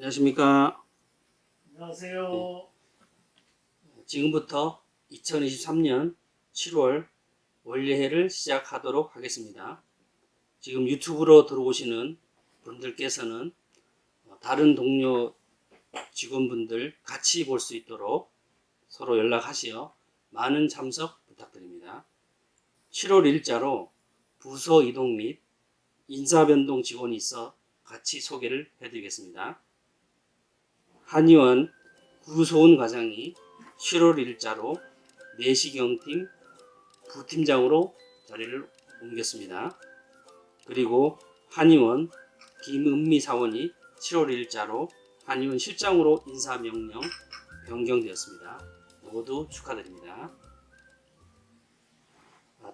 안녕하십니까. 안녕하세요. 지금부터 2023년 7월 원래회를 시작하도록 하겠습니다. 지금 유튜브로 들어오시는 분들께서는 다른 동료 직원분들 같이 볼 수 있도록 서로 연락하시어 많은 참석 부탁드립니다. 7월 일자로 부서 이동 및 인사 변동 직원이 있어 같이 소개를 해드리겠습니다. 한의원 구소은 과장이 7월 일자로 내시경팀 부팀장으로 자리를 옮겼습니다. 그리고 한의원 김은미 사원이 7월 일자로 한의원 실장으로 인사명령 변경되었습니다. 모두 축하드립니다.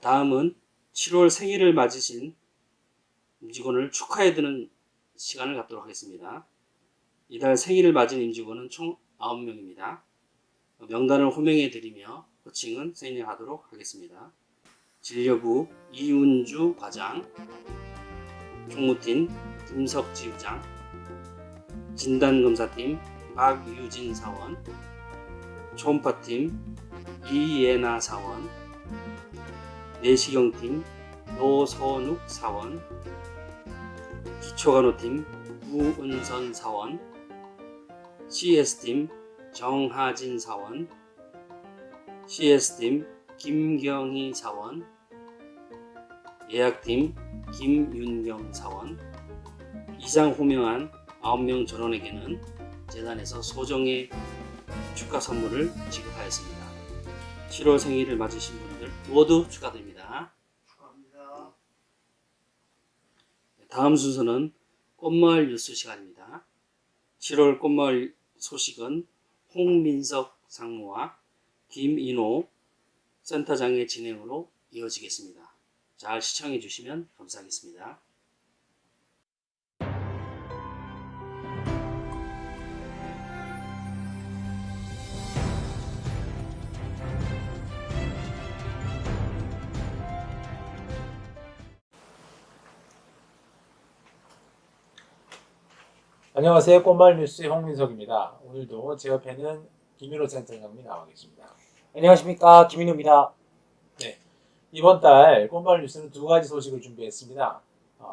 다음은 7월 생일을 맞으신 임직원을 축하해드리는 시간을 갖도록 하겠습니다. 이달 생일을 맞은 임직원은 총 9명입니다. 명단을 호명해드리며 호칭은 생략하도록 하겠습니다. 진료부 이운주 과장, 총무팀 김석지 부장, 진단검사팀 박유진 사원, 초음파팀 이예나 사원, 내시경팀 노선욱 사원, 기초간호팀 구은선 사원, CS팀 정하진 사원, CS팀 김경희 사원, 예약팀 김윤경 사원, 이상 호명한 9명 전원에게는 재단에서 소정의 축하 선물을 지급하였습니다. 7월 생일을 맞으신 분들 모두 축하드립니다. 축하합니다. 다음 순서는 꽃마을 뉴스 시간입니다. 7월 꽃마을 소식은 홍민석 상무와 김인호 센터장의 진행으로 이어지겠습니다. 잘 시청해 주시면 감사하겠습니다. 안녕하세요. 꽃마을 뉴스의 홍민석입니다. 오늘도 제 옆에는 김인호 센터장님이 나와 계십니다. 안녕하십니까, 김인호입니다. 네, 이번 달 꽃마을 뉴스는 두 가지 소식을 준비했습니다.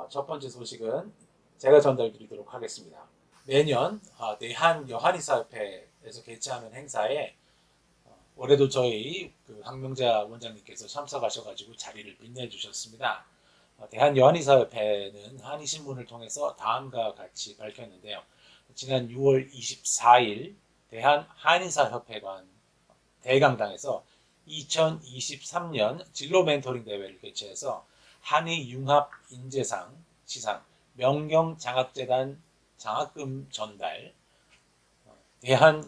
첫 번째 소식은 제가 전달드리도록 하겠습니다. 매년 내한 여한의사협회에서 개최하는 행사에 올해도 저희 황명자 원장님께서 참석하셔가지고 자리를 빛내주셨습니다. 대한 여한의사협회는 한의신문을 통해서 다음과 같이 밝혔는데요. 지난 6월 24일 대한 한의사협회관 대강당에서 2023년 진로 멘토링 대회를 개최해서 한의융합 인재상 시상 명경장학재단 장학금 전달 대한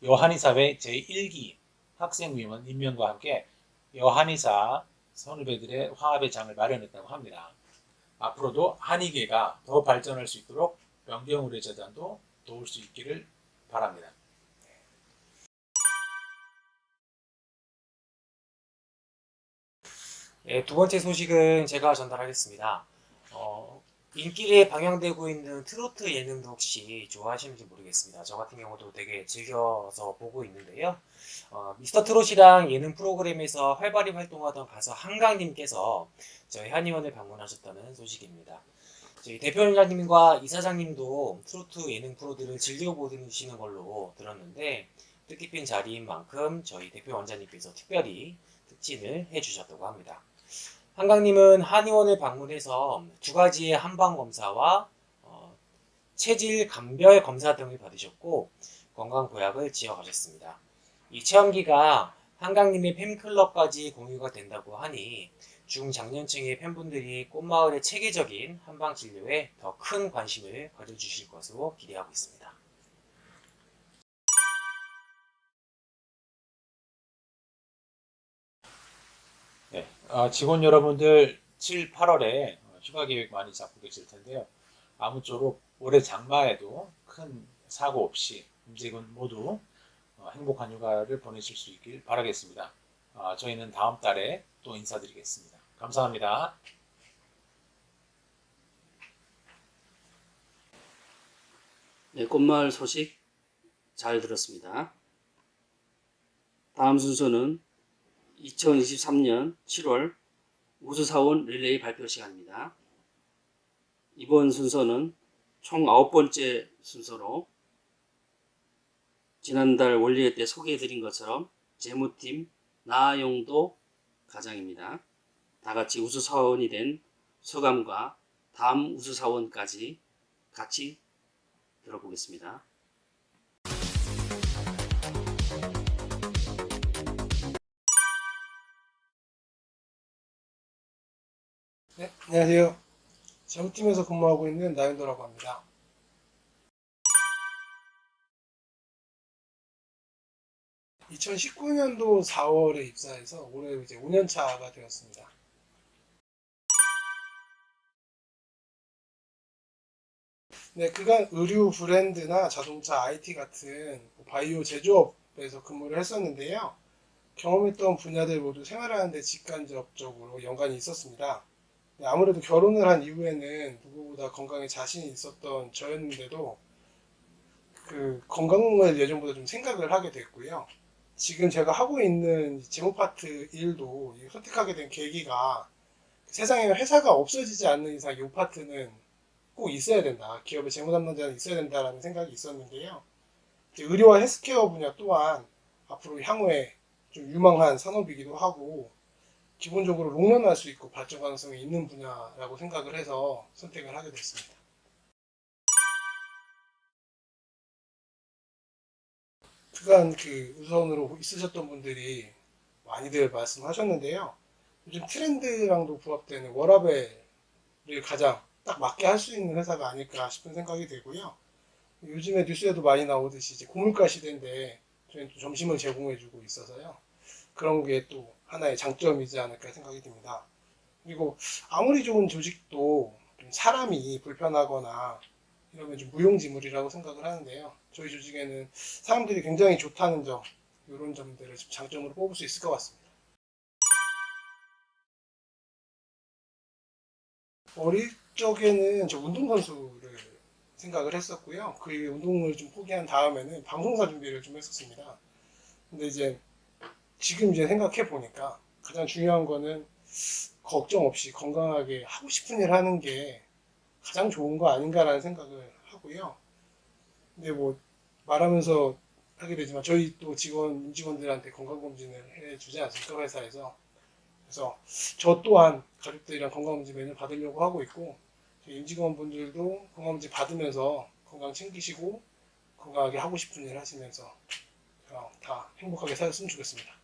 여한의사회 제1기 학생위원 임명과 함께 여한의사 선후배들의 화합의 장을 마련했다고 합니다. 앞으로도 한의계가 더 발전할 수 있도록 명경의료재단도 도울 수 있기를 바랍니다. 네, 두 번째 소식은 제가 전달하겠습니다. 인기에 방영되고 있는 트로트 예능도 혹시 좋아하시는지 모르겠습니다. 저 같은 경우도 되게 즐겨서 보고 있는데요. 미스터 트롯이랑 예능 프로그램에서 활발히 활동하던 가수 한강님께서 저희 한의원을 방문하셨다는 소식입니다. 저희 대표원장님과 이사장님도 트로트 예능 프로들을 즐겨보시는 걸로 들었는데 뜻깊은 자리인 만큼 저희 대표원장님께서 특별히 특진을 해주셨다고 합니다. 한강님은 한의원을 방문해서 두 가지의 한방검사와 체질 감별 검사 등을 받으셨고 건강보약을 지어가셨습니다. 이 체험기가 한강님의 팬클럽까지 공유가 된다고 하니 중장년층의 팬분들이 꽃마을의 체계적인 한방진료에 더 큰 관심을 가져주실 것으로 기대하고 있습니다. 네, 직원 여러분들 7, 8월에 휴가 계획 많이 잡고 계실 텐데요. 아무쪼록 올해 장마에도 큰 사고 없이 임직원 모두 행복한 휴가를 보내실 수 있길 바라겠습니다. 저희는 다음 달에 또 인사드리겠습니다. 감사합니다. 네, 꽃마을 소식 잘 들었습니다. 다음 순서는 2023년 7월 우수사원 릴레이 발표 시간입니다. 이번 순서는 총 9번째 순서로 지난달 원리회 때 소개해드린 것처럼 재무팀 나영도 과장입니다. 다같이 우수사원이 된 소감과 다음 우수사원까지 같이 들어보겠습니다. 네, 안녕하세요. 재무팀에서 근무하고 있는 나윤도라고 합니다. (2019년도 4월에) 입사해서 올해 이제 5년차가 되었습니다. 네, 그간 의류 브랜드나 자동차, IT 같은 바이오 제조업에서 근무를 했었는데요. 경험했던 분야들 모두 생활하는 데 직간접적으로 연관이 있었습니다. 네, 아무래도 결혼을 한 이후에는 누구보다 건강에 자신이 있었던 저였는데도 그 건강을 예전보다 좀 생각을 하게 됐고요. 지금 제가 하고 있는 재무 파트 일도 선택하게 된 계기가 세상에 회사가 없어지지 않는 이상 이 파트는 꼭 있어야 된다. 기업의 재무 담당자는 있어야 된다라는 생각이 있었는데요. 의료와 헬스케어 분야 또한 앞으로 향후에 좀 유망한 산업이기도 하고 기본적으로 롱런할 수 있고 발전 가능성이 있는 분야라고 생각을 해서 선택을 하게 됐습니다. 그간 그 우선으로 있으셨던 분들이 많이들 말씀하셨는데요. 요즘 트렌드랑도 부합되는 워라밸을 가장 딱 맞게 할 수 있는 회사가 아닐까 싶은 생각이 들고요. 요즘에 뉴스에도 많이 나오듯이 이제 고물가 시대인데 저희는 또 점심을 제공해주고 있어서요. 그런 게 또 하나의 장점이지 않을까 생각이 듭니다. 그리고 아무리 좋은 조직도 좀 사람이 불편하거나 이러면 좀 무용지물이라고 생각을 하는데요. 저희 조직에는 사람들이 굉장히 좋다는 점, 이런 점들을 좀 장점으로 뽑을 수 있을 것 같습니다. 어릴 적에는 저 운동선수를 생각을 했었고요. 그 운동을 좀 포기한 다음에는 방송사 준비를 좀 했었습니다. 근데 이제 지금 이제 생각해 보니까 가장 중요한 거는 걱정 없이 건강하게 하고 싶은 일 하는 게 가장 좋은 거 아닌가라는 생각을 하고요. 근데 뭐 말하면서 하게 되지만 저희 또 임직원들한테 건강검진을 해주지 않습니까, 회사에서. 그래서 저 또한 가족들이랑 건강검진 매년 받으려고 하고 있고 저희 임직원분들도 건강검진 받으면서 건강 챙기시고 건강하게 하고 싶은 일 하시면서 다 행복하게 살았으면 좋겠습니다.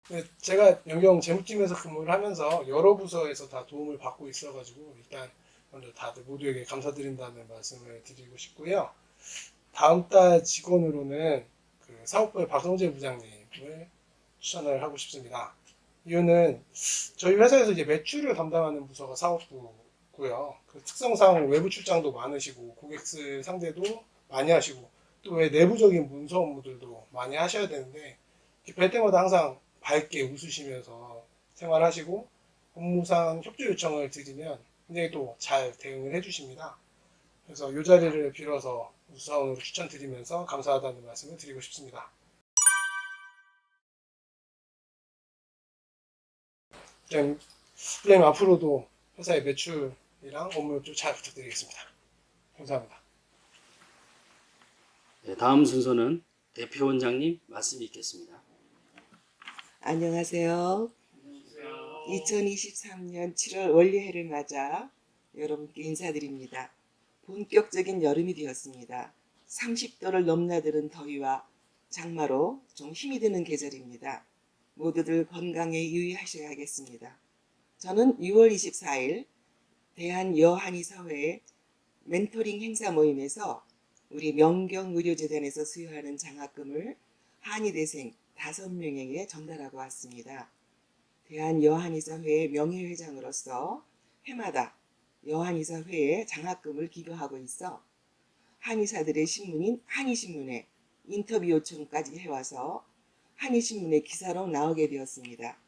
네, 제가 영경 재무팀에서 근무를 하면서 여러 부서에서 다 도움을 받고 있어가지고 일단 먼저 다들 모두에게 감사드린다는 말씀을 드리고 싶고요. 다음 달 직원으로는 그 사업부의 박성재 부장님을 추천을 하고 싶습니다. 이유는 저희 회사에서 이제 매출을 담당하는 부서가 사업부고요. 그 특성상 외부 출장도 많으시고 고객들 상대도 많이 하시고 또 왜 내부적인 문서 업무들도 많이 하셔야 되는데 뵐 때마다 항상 밝게 웃으시면서 생활하시고 업무상 협조 요청을 드리면 굉장히 또 잘 대응을 해주십니다. 그래서 이 자리를 빌어서 우수사원으로 추천드리면서 감사하다는 말씀을 드리고 싶습니다. 플레임 앞으로도 회사의 매출이랑 업무 좀 잘 부탁드리겠습니다. 감사합니다. 네, 다음 순서는 대표원장님 말씀이 있겠습니다. 안녕하세요. 2023년 7월 원리회를 맞아 여러분께 인사드립니다. 본격적인 여름이 되었습니다. 30도를 넘나드는 더위와 장마로 좀 힘이 드는 계절입니다. 모두들 건강에 유의하셔야겠습니다. 저는 6월 24일 대한여한의사회 멘토링 행사 모임에서 우리 명경의료재단에서 수여하는 장학금을 한의대생 5명에게 전달하고 왔습니다. 대한여한의사회 명예회장으로서 해마다 여한의사회에 장학금을 기부하고 있어 한의사들의 신문인 한의신문에 인터뷰 요청까지 해와서 한의신문의 기사로 나오게 되었습니다.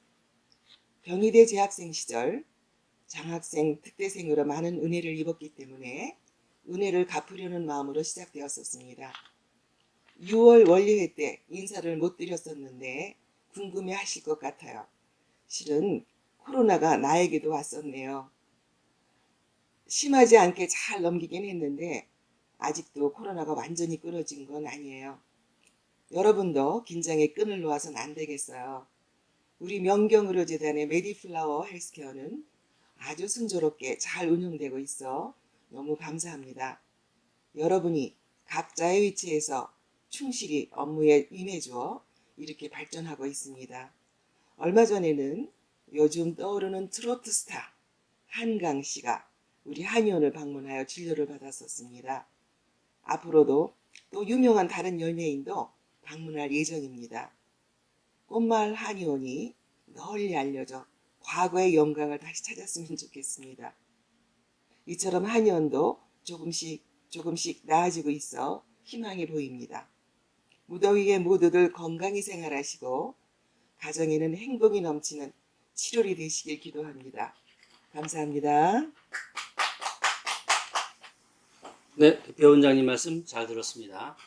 경희대 재학생 시절 장학생, 특대생으로 많은 은혜를 입었기 때문에 은혜를 갚으려는 마음으로 시작되었었습니다. 6월 원리회 때 인사를 못 드렸었는데 궁금해 하실 것 같아요. 실은 코로나가 나에게도 왔었네요. 심하지 않게 잘 넘기긴 했는데 아직도 코로나가 완전히 끊어진 건 아니에요. 여러분도 긴장의 끈을 놓아서는 안 되겠어요. 우리 명경의료재단의 메디플라워 헬스케어는 아주 순조롭게 잘 운영되고 있어 너무 감사합니다. 여러분이 각자의 위치에서 충실히 업무에 임해주어 이렇게 발전하고 있습니다. 얼마 전에는 요즘 떠오르는 트로트 스타 한강 씨가 우리 한의원을 방문하여 진료를 받았었습니다. 앞으로도 또 유명한 다른 연예인도 방문할 예정입니다. 꽃마을 한의원이 널리 알려져 과거의 영광을 다시 찾았으면 좋겠습니다. 이처럼 한의원도 조금씩 나아지고 있어 희망이 보입니다. 무더위에 모두들 건강히 생활하시고 가정에는 행복이 넘치는 7월이 되시길 기도합니다. 감사합니다. 네, 대표원장님 말씀 잘 들었습니다.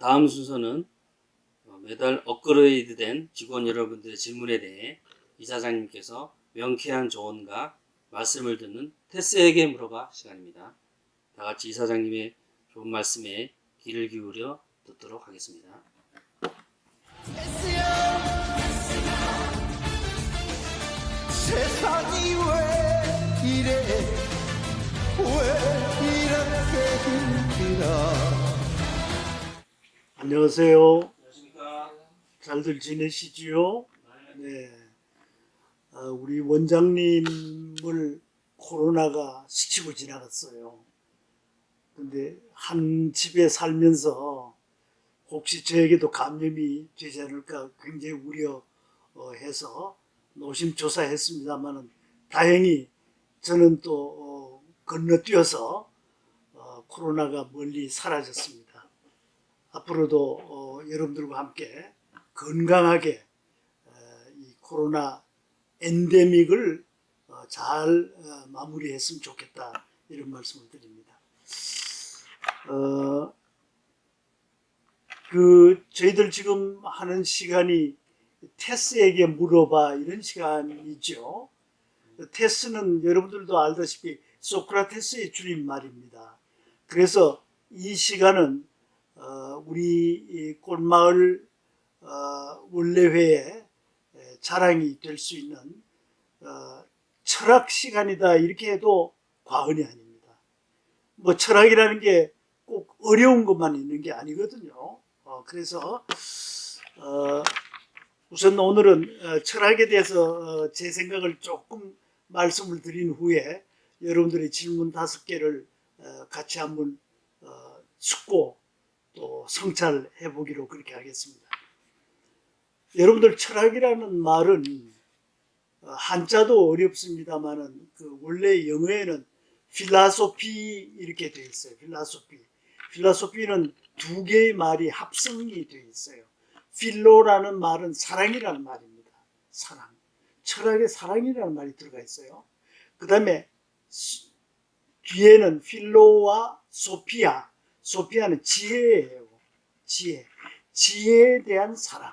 다음 순서는 매달 업그레이드된 직원 여러분들의 질문에 대해 이사장님께서 명쾌한 조언과 말씀을 듣는 테스에게 물어봐 시간입니다. 다 같이 이사장님의 좋은 말씀에 귀를 기울여 듣도록 하겠습니다. 세상이 왜 이래 왜 이렇게 힘들어. 안녕하세요. 안녕하십니까? 잘들 지내시지요? 네. 우리 원장님을 코로나가 스치고 지나갔어요. 근데 한 집에 살면서 혹시 저에게도 감염이 되지 않을까 굉장히 우려해서 노심초사했습니다만은 다행히 저는 또 건너뛰어서 코로나가 멀리 사라졌습니다. 앞으로도 여러분들과 함께 건강하게 이 코로나 엔데믹을 잘 마무리했으면 좋겠다 이런 말씀을 드립니다. 저희들 지금 하는 시간이 테스에게 물어봐 이런 시간이죠. 테스는 여러분들도 알다시피 소크라테스의 줄임말입니다. 그래서 이 시간은 우리 꽃마을 원래회의 자랑이 될 수 있는 철학 시간이다 이렇게 해도 과언이 아닙니다. 뭐 철학이라는 게 꼭 어려운 것만 있는 게 아니거든요. 그래서 우선 오늘은 철학에 대해서 제 생각을 조금 말씀을 드린 후에 여러분들의 질문 5개를 같이 한번 숙고 또 성찰해 보기로 그렇게 하겠습니다. 여러분들 철학이라는 말은 한자도 어렵습니다만은 원래 영어에는 필라소피 이렇게 되어 있어요. 필라소피는 2개의 말이 합성이 되어 있어요. 필로라는 말은 사랑이라는 말입니다. 사랑. 철학에 사랑이라는 말이 들어가 있어요. 그 다음에 뒤에는 필로와 소피아는 지혜예요. 지혜에 대한 사랑.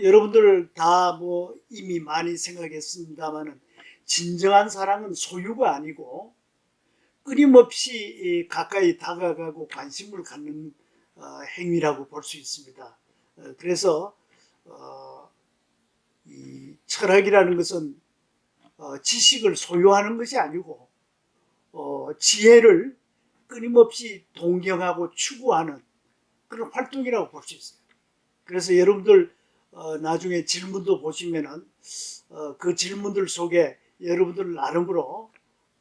여러분들 다 뭐 이미 많이 생각했습니다만은 진정한 사랑은 소유가 아니고 끊임없이 가까이 다가가고 관심을 갖는 행위라고 볼 수 있습니다. 그래서 이 철학이라는 것은 지식을 소유하는 것이 아니고 지혜를 끊임없이 동경하고 추구하는 그런 활동이라고 볼 수 있어요. 그래서 여러분들 나중에 질문도 보시면은 그 질문들 속에 여러분들 나름으로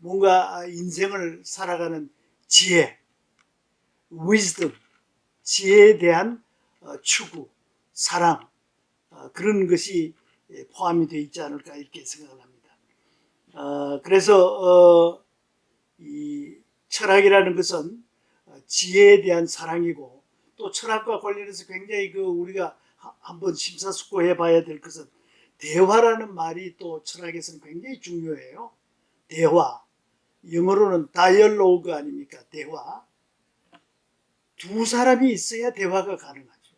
뭔가 인생을 살아가는 지혜, wisdom, 지혜에 대한 추구, 사랑 그런 것이 포함이 되어 있지 않을까 이렇게 생각을 합니다. 그래서 이 철학이라는 것은 지혜에 대한 사랑이고 또 철학과 관련해서 굉장히 우리가 한번 심사숙고해 봐야 될 것은 대화라는 말이 또 철학에서는 굉장히 중요해요. 대화. 영어로는 다이얼로그 아닙니까? 대화. 두 사람이 있어야 대화가 가능하죠.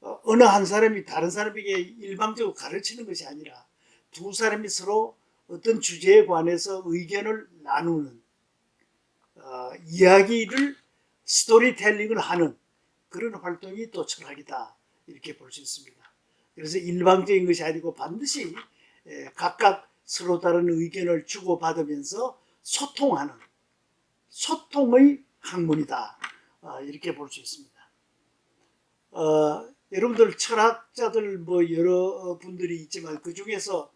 어느 한 사람이 다른 사람에게 일방적으로 가르치는 것이 아니라 두 사람이 서로 어떤 주제에 관해서 의견을 나누는 이야기를 스토리텔링을 하는 그런 활동이 또 철학이다 이렇게 볼 수 있습니다. 그래서 일방적인 것이 아니고 반드시 각각 서로 다른 의견을 주고받으면서 소통하는 소통의 학문이다 이렇게 볼 수 있습니다. 여러분들 철학자들 뭐 여러 분들이 있지만 그 중에서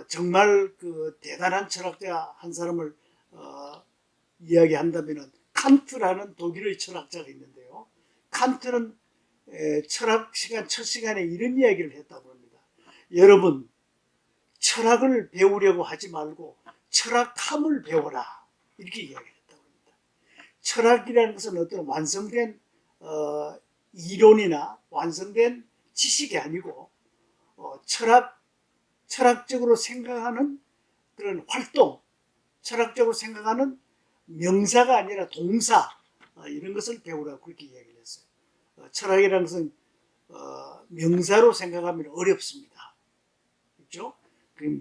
정말 그 대단한 철학자 한 사람을 이야기한다면은 칸트라는 독일의 철학자가 있는데요. 칸트는 철학 시간 첫 시간에 이런 이야기를 했다고 합니다. 여러분 철학을 배우려고 하지 말고 철학함을 배워라 이렇게 이야기를 했다고 합니다. 철학이라는 것은 어떤 완성된 이론이나 완성된 지식이 아니고 철학적으로 생각하는 그런 활동, 철학적으로 생각하는 명사가 아니라 동사 이런 것을 배우라고 그렇게 이야기를 했어요. 철학이라는 것은 명사로 생각하면 어렵습니다. 그렇죠?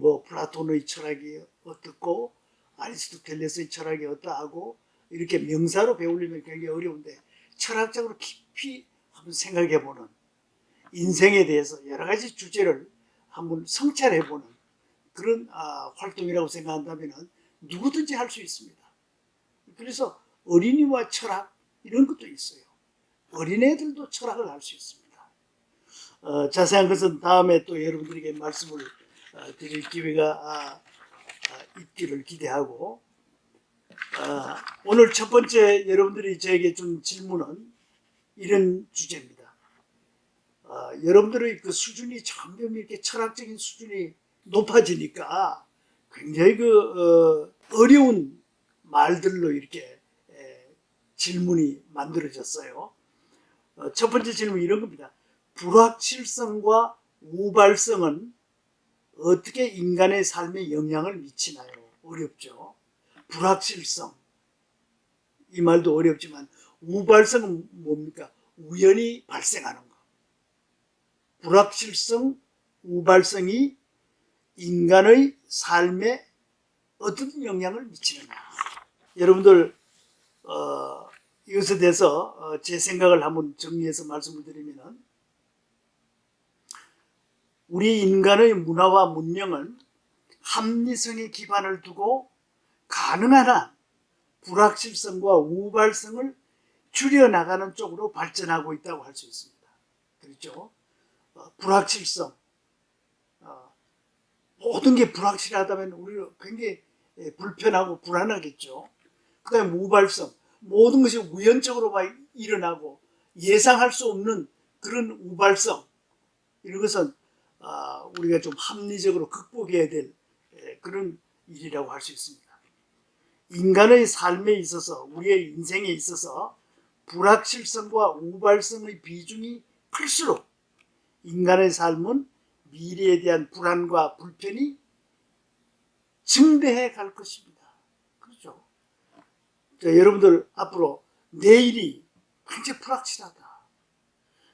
뭐 플라톤의 철학이 어떻고 아리스토텔레스의 철학이 어떠하고 이렇게 명사로 배우려면 굉장히 어려운데 철학적으로 깊이 한번 생각해보는 인생에 대해서 여러 가지 주제를 한번 성찰해보는 그런 활동이라고 생각한다면 누구든지 할 수 있습니다. 그래서 어린이와 철학 이런 것도 있어요. 어린애들도 철학을 할 수 있습니다. 자세한 것은 다음에 또 여러분들에게 말씀을 드릴 기회가 있기를 기대하고 오늘 첫 번째 여러분들이 저에게 준 질문은 이런 주제입니다. 여러분들의 그 수준이 점점 이렇게 철학적인 수준이 높아지니까 굉장히 어려운 말들로 이렇게 질문이 만들어졌어요. 첫 번째 질문이 이런 겁니다. 불확실성과 우발성은 어떻게 인간의 삶에 영향을 미치나요? 어렵죠. 불확실성. 이 말도 어렵지만 우발성은 뭡니까? 우연히 발생하는 것. 불확실성, 우발성이 인간의 삶에 어떤 영향을 미치느냐. 여러분들 이것에 대해서 제 생각을 한번 정리해서 말씀을 드리면 우리 인간의 문화와 문명은 합리성의 기반을 두고 가능한 한 불확실성과 우발성을 줄여나가는 쪽으로 발전하고 있다고 할 수 있습니다. 그렇죠? 불확실성. 모든 게 불확실하다면 우리가 굉장히 불편하고 불안하겠죠. 그 다음에 우발성. 모든 것이 우연적으로만 일어나고 예상할 수 없는 그런 우발성. 이런 것은 우리가 좀 합리적으로 극복해야 될 그런 일이라고 할 수 있습니다. 인간의 삶에 있어서 우리의 인생에 있어서 불확실성과 우발성의 비중이 클수록 인간의 삶은 미래에 대한 불안과 불편이 증대해 갈 것입니다. 그렇죠? 여러분들 앞으로 내일이 굉장히 불확실하다.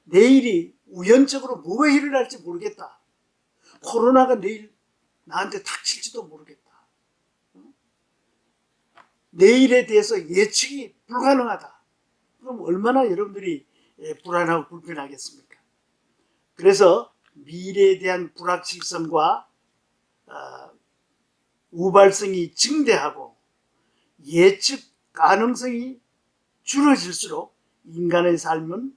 내일이 우연적으로 뭐가 일어날지 모르겠다. 코로나가 내일 나한테 닥칠지도 모르겠다. 내일에 대해서 예측이 불가능하다. 그럼 얼마나 여러분들이 불안하고 불편하겠습니까? 그래서 미래에 대한 불확실성과 우발성이 증대하고 예측 가능성이 줄어질수록 인간의 삶은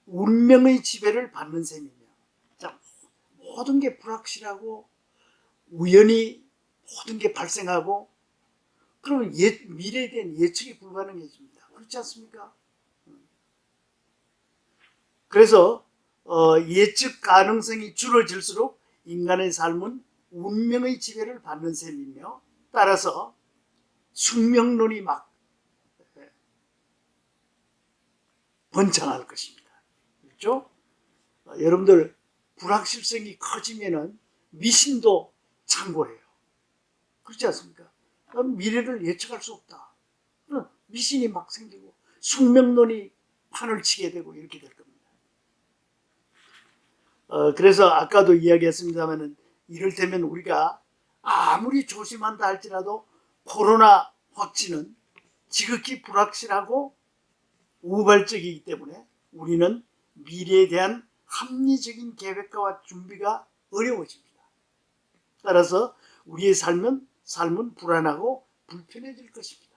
운명의 지배를 받는 셈이며 모든 게 불확실하고 우연히 모든 게 발생하고 그러면 미래에 대한 예측이 불가능해집니다. 그렇지 않습니까? 그래서 예측 가능성이 줄어질수록 인간의 삶은 운명의 지배를 받는 셈이며 따라서 숙명론이 막 번창할 것입니다. 그렇죠? 여러분들 불확실성이 커지면은 미신도 창궐해요. 그렇지 않습니까? 미래를 예측할 수 없다. 미신이 막 생기고 숙명론이 판을 치게 되고 이렇게 될 겁니다. 그래서 아까도 이야기했습니다마는 이를테면 우리가 아무리 조심한다 할지라도 코로나 확진은 지극히 불확실하고 우발적이기 때문에 우리는 미래에 대한 합리적인 계획과 준비가 어려워집니다. 따라서 우리의 삶은 불안하고 불편해질 것입니다.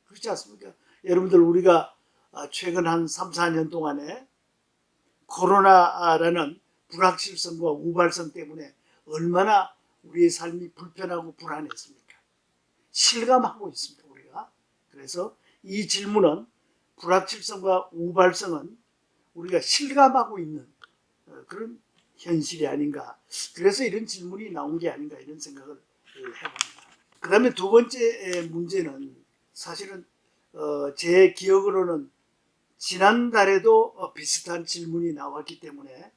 그렇지 않습니까? 여러분들 우리가 최근 한 3, 4년 동안에 코로나라는 불확실성과 우발성 때문에 얼마나 우리의 삶이 불편하고 불안했습니까? 실감하고 있습니다, 우리가. 그래서 이 질문은 불확실성과 우발성은 우리가 실감하고 있는 그런 현실이 아닌가. 그래서 이런 질문이 나온 게 아닌가 이런 생각을 해봅니다. 그 다음에 두 번째 문제는 사실은 제 기억으로는 지난달에도 비슷한 질문이 나왔기 때문에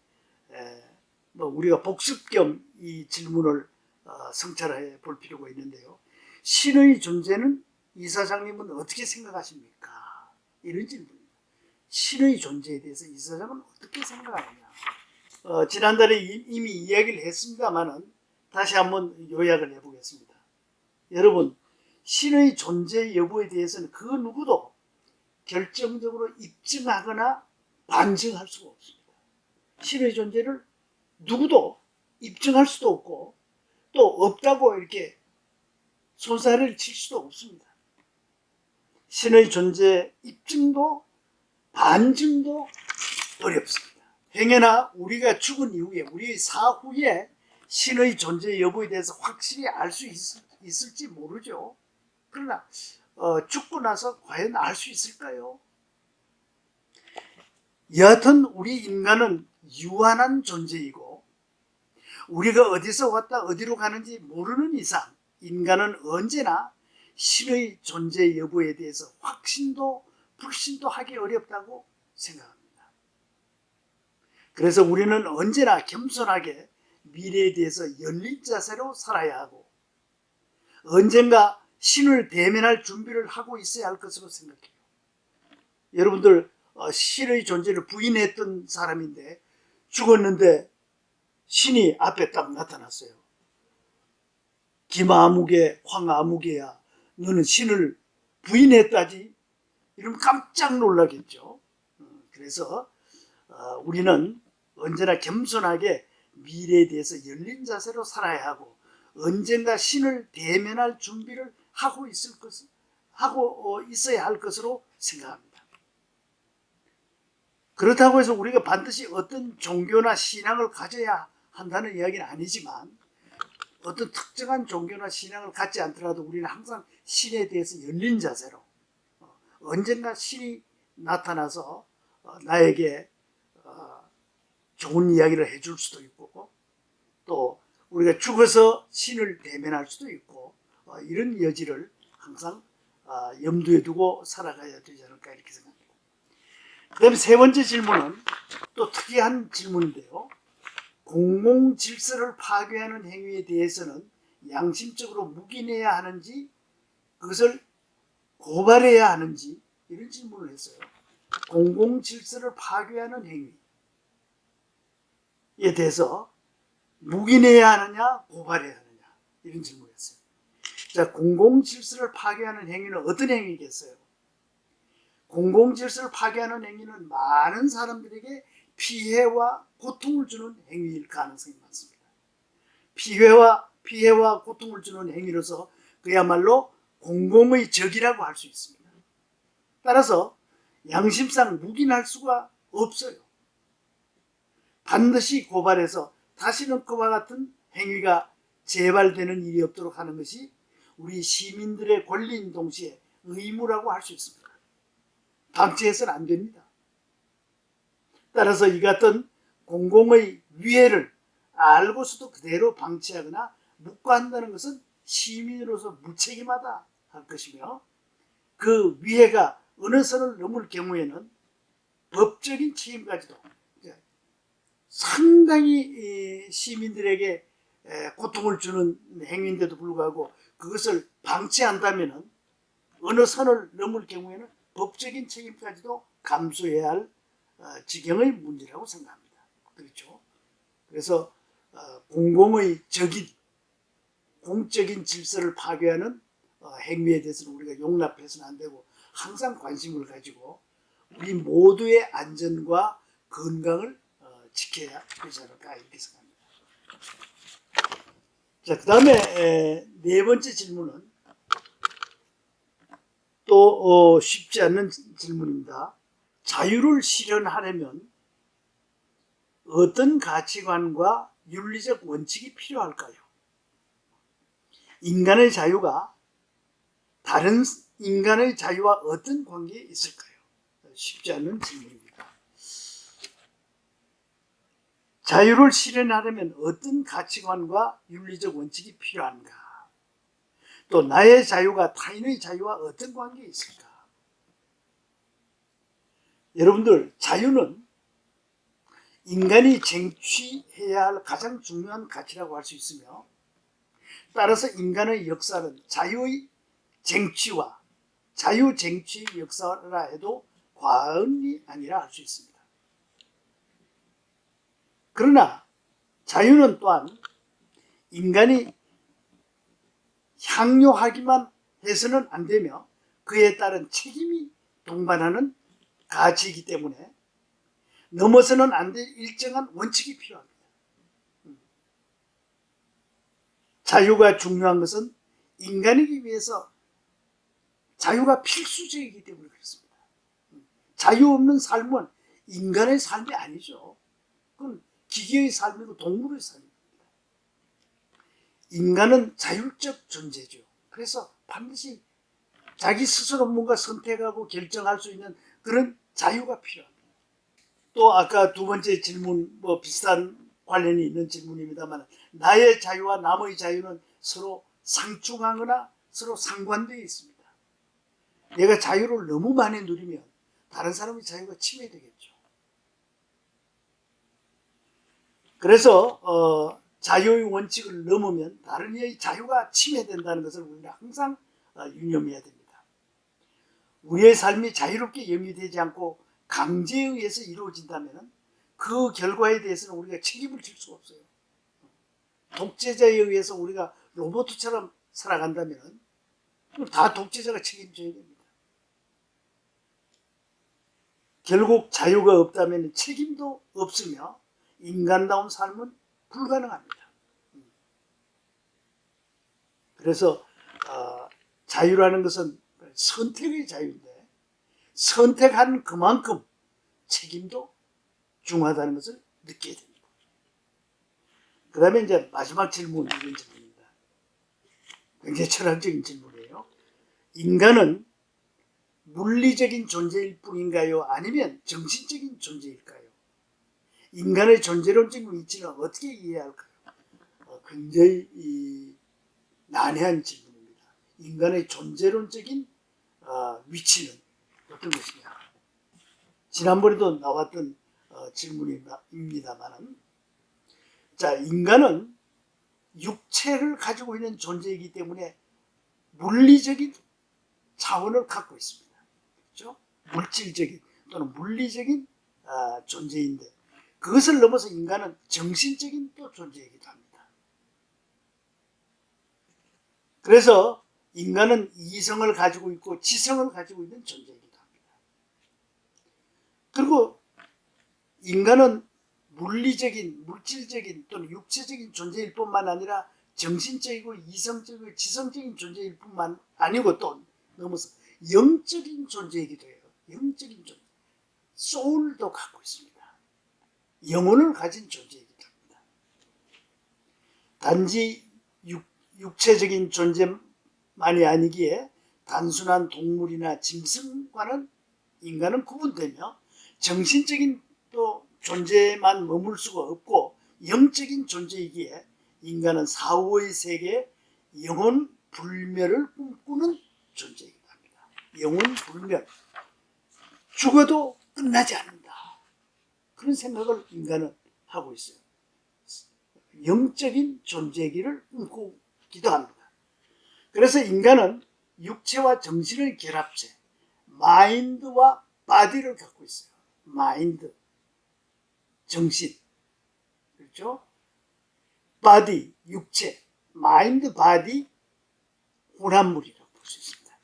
우리가 복습 겸 이 질문을 성찰해 볼 필요가 있는데요. 신의 존재는 이사장님은 어떻게 생각하십니까? 이런 질문입니다. 신의 존재에 대해서 이사장은 어떻게 생각하느냐? 지난달에 이미 이야기를 했습니다만은 다시 한번 요약을 해보겠습니다. 여러분, 신의 존재 여부에 대해서는 그 누구도 결정적으로 입증하거나 반증할 수가 없습니다. 신의 존재를 누구도 입증할 수도 없고 또 없다고 이렇게 손살을 칠 수도 없습니다. 신의 존재 입증도 반증도 어렵습니다. 행여나 우리가 죽은 이후에 우리 사후에 신의 존재 여부에 대해서 확실히 알 수 있을지 모르죠. 그러나 죽고 나서 과연 알 수 있을까요? 여하튼 우리 인간은 유한한 존재이고 우리가 어디서 왔다 어디로 가는지 모르는 이상 인간은 언제나 신의 존재 여부에 대해서 확신도 불신도 하기 어렵다고 생각합니다. 그래서 우리는 언제나 겸손하게 미래에 대해서 열린 자세로 살아야 하고 언젠가 신을 대면할 준비를 하고 있어야 할 것으로 생각해요. 여러분들 신의 존재를 부인했던 사람인데 죽었는데 신이 앞에 딱 나타났어요. 김아무개, 황아무개야 너는 신을 부인했다지? 이러면 깜짝 놀라겠죠. 그래서 우리는 언제나 겸손하게 미래에 대해서 열린 자세로 살아야 하고 언젠가 신을 대면할 준비를 하고 있어야 할 것으로 생각합니다. 그렇다고 해서 우리가 반드시 어떤 종교나 신앙을 가져야 한다는 이야기는 아니지만 어떤 특정한 종교나 신앙을 갖지 않더라도 우리는 항상 신에 대해서 열린 자세로 언젠가 신이 나타나서 나에게 좋은 이야기를 해줄 수도 있고 또 우리가 죽어서 신을 대면할 수도 있고 이런 여지를 항상 염두에 두고 살아가야 되지 않을까 이렇게 생각합니다. 그 다음에 세 번째 질문은 또 특이한 질문인데요. 공공 질서를 파괴하는 행위에 대해서는 양심적으로 묵인해야 하는지 그것을 고발해야 하는지 이런 질문을 했어요. 공공 질서를 파괴하는 행위에 대해서 묵인해야 하느냐 고발해야 하느냐 이런 질문을 했어요. 자, 공공 질서를 파괴하는 행위는 어떤 행위겠어요? 공공 질서를 파괴하는 행위는 많은 사람들에게 피해와 고통을 주는 행위일 가능성이 많습니다. 피해와 고통을 주는 행위로서 그야말로 공공의 적이라고 할 수 있습니다. 따라서 양심상 묵인할 수가 없어요. 반드시 고발해서 다시는 그와 같은 행위가 재발되는 일이 없도록 하는 것이 우리 시민들의 권리인 동시에 의무라고 할 수 있습니다. 방치해서는 안 됩니다. 따라서 이 같은 공공의 위해를 알고서도 그대로 방치하거나 묵과한다는 것은 시민으로서 무책임하다 할 것이며 그 위해가 어느 선을 넘을 경우에는 법적인 책임까지도 상당히 시민들에게 고통을 주는 행위인데도 불구하고 그것을 방치한다면 어느 선을 넘을 경우에는 법적인 책임까지도 감수해야 할 지경의 문제라고 생각합니다. 그렇죠? 그래서 공공의 적인 공적인 질서를 파괴하는 행위에 대해서는 우리가 용납해서는 안 되고 항상 관심을 가지고 우리 모두의 안전과 건강을 지켜야 되지 않을까 이렇게 생각합니다. 자, 그 다음에 네 번째 질문은 또 쉽지 않는 질문입니다. 자유를 실현하려면 어떤 가치관과 윤리적 원칙이 필요할까요? 인간의 자유가 다른 인간의 자유와 어떤 관계에 있을까요? 쉽지 않은 질문입니다. 자유를 실현하려면 어떤 가치관과 윤리적 원칙이 필요한가? 또 나의 자유가 타인의 자유와 어떤 관계에 있을까? 여러분들, 자유는 인간이 쟁취해야 할 가장 중요한 가치라고 할 수 있으며 따라서 인간의 역사는 자유의 쟁취와 자유 쟁취의 역사라 해도 과언이 아니라 할 수 있습니다. 그러나 자유는 또한 인간이 향유하기만 해서는 안 되며 그에 따른 책임이 동반하는 가치이기 때문에 넘어서는 안 될 일정한 원칙이 필요합니다. 자유가 중요한 것은 인간이기 위해서 자유가 필수적이기 때문에 그렇습니다. 자유 없는 삶은 인간의 삶이 아니죠. 그건 기계의 삶이고 동물의 삶입니다. 인간은 자율적 존재죠. 그래서 반드시 자기 스스로 뭔가 선택하고 결정할 수 있는 그런 자유가 필요합니다. 또 아까 두 번째 질문 비슷한 관련이 있는 질문입니다만 나의 자유와 남의 자유는 서로 상충하거나 서로 상관되어 있습니다. 내가 자유를 너무 많이 누리면 다른 사람의 자유가 침해되겠죠. 그래서 자유의 원칙을 넘으면 다른 이의 자유가 침해된다는 것을 우리는 항상 유념해야 됩니다. 우리의 삶이 자유롭게 영위되지 않고 강제에 의해서 이루어진다면 그 결과에 대해서는 우리가 책임을 질 수가 없어요. 독재자에 의해서 우리가 로봇처럼 살아간다면 다 독재자가 책임져야 됩니다. 결국 자유가 없다면 책임도 없으며 인간다운 삶은 불가능합니다. 그래서 자유라는 것은 선택의 자유인데 선택한 그만큼 책임도 중요하다는 것을 느껴야 됩니다. 그 다음에 이제 마지막 질문, 이런 질문입니다. 굉장히 철학적인 질문이에요. 인간은 물리적인 존재일 뿐인가요? 아니면 정신적인 존재일까요? 인간의 존재론적 위치는 어떻게 이해할까요? 굉장히 난해한 질문입니다. 인간의 존재론적인 위치는 어떤 것이냐? 지난번에도 나왔던 질문입니다만, 자, 인간은 육체를 가지고 있는 존재이기 때문에 물리적인 차원을 갖고 있습니다. 그렇죠? 물질적인 또는 물리적인 존재인데 그것을 넘어서 인간은 정신적인 또 존재이기도 합니다. 그래서 인간은 이성을 가지고 있고 지성을 가지고 있는 존재이기도 합니다. 그리고 인간은 물리적인, 물질적인 또는 육체적인 존재일 뿐만 아니라 정신적이고 이성적이고 지성적인 존재일 뿐만 아니고 또 넘어서 영적인 존재이기도 해요. 영적인 존재. 소울도 갖고 있습니다. 영혼을 가진 존재이기도 합니다. 단지 육체적인 존재만이 아니기에 단순한 동물이나 짐승과는 인간은 구분되며 정신적인 또 존재만 머물 수가 없고 영적인 존재이기에 인간은 사후의 세계에 영혼 불멸을 꿈꾸는 존재이기도 합니다. 영혼 불멸. 죽어도 끝나지 않는다. 그런 생각을 인간은 하고 있어요. 영적인 존재이기를 꿈꾸기도 합니다. 그래서 인간은 육체와 정신의 결합체, 마인드와 바디를 갖고 있어요. 마인드, 정신, 그렇죠? 바디, 육체, 마인드, 바디, 혼합물이라고 볼 수 있습니다.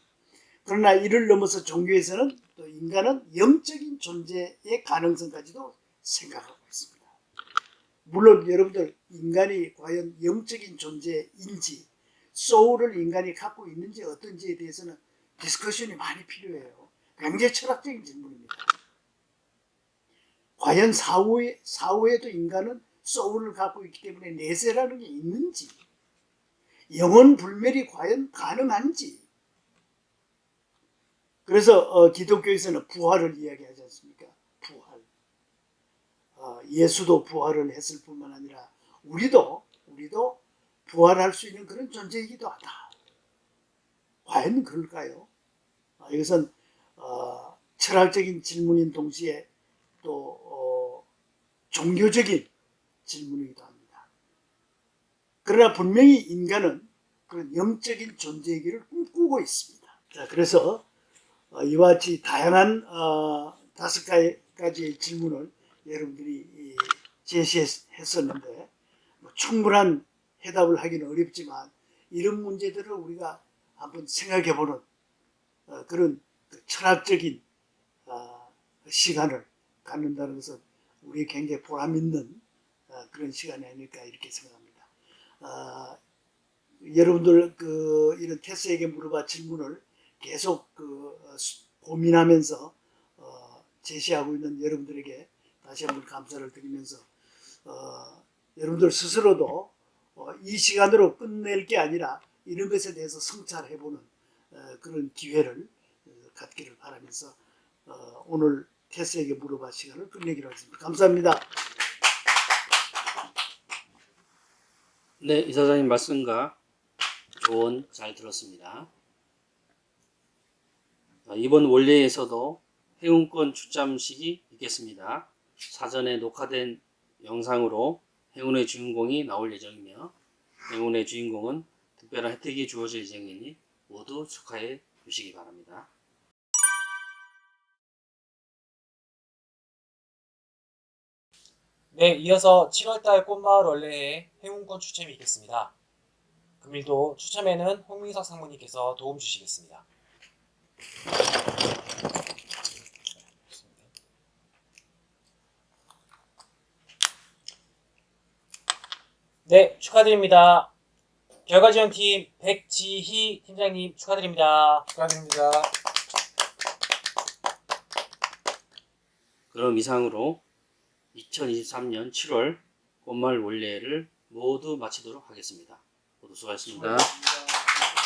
그러나 이를 넘어서 종교에서는 또 인간은 영적인 존재의 가능성까지도 생각하고 있습니다. 물론 여러분들 인간이 과연 영적인 존재인지 소울을 인간이 갖고 있는지 어떤지에 대해서는 디스커션이 많이 필요해요. 굉장히 철학적인 질문입니다. 과연 사후에도 인간은 소울을 갖고 있기 때문에 내세라는 게 있는지, 영혼 불멸이 과연 가능한지. 그래서 기독교에서는 부활을 이야기하지 않습니까? 부활. 예수도 부활을 했을 뿐만 아니라 우리도 부활할 수 있는 그런 존재이기도 하다. 과연 그럴까요? 이것은 철학적인 질문인 동시에 또 종교적인 질문이기도 합니다. 그러나 분명히 인간은 그런 영적인 존재이기를 꿈꾸고 있습니다. 자, 그래서 이와 같이 다양한 5가지의 질문을 여러분들이 제시했었는데 충분한 해답을 하기는 어렵지만 이런 문제들을 우리가 한번 생각해보는 그런 철학적인 시간을 갖는다는 것은 우리의 굉장히 보람 있는 그런 시간이 아닐까 이렇게 생각합니다. 여러분들 이런 테스에게 물어봐 질문을 계속 고민하면서 제시하고 있는 여러분들에게 다시 한번 감사를 드리면서 여러분들 스스로도 이 시간으로 끝낼 게 아니라 이런 것에 대해서 성찰해보는 그런 기회를 갖기를 바라면서 오늘 테스에게 물어봐 시간을 끝내기로 하겠습니다. 감사합니다. 네, 이사장님 말씀과 조언 잘 들었습니다. 이번 원래에서도 행운권 추첨식이 있겠습니다. 사전에 녹화된 영상으로 행운의 주인공이 나올 예정이며 행운의 주인공은 특별한 혜택이 주어질 예정이니 모두 축하해 주시기 바랍니다. 네, 이어서 7월달 꽃마을 원래의 행운권 추첨이 있겠습니다. 금일도 추첨에는 홍민석 상무님께서 도움 주시겠습니다. 네, 축하드립니다. 결과지원팀 백지희 팀장님 축하드립니다. 축하드립니다. 그럼 이상으로 2023년 7월 꽃마을 원래를 모두 마치도록 하겠습니다. 모두 수고하셨습니다. 수고하셨습니다.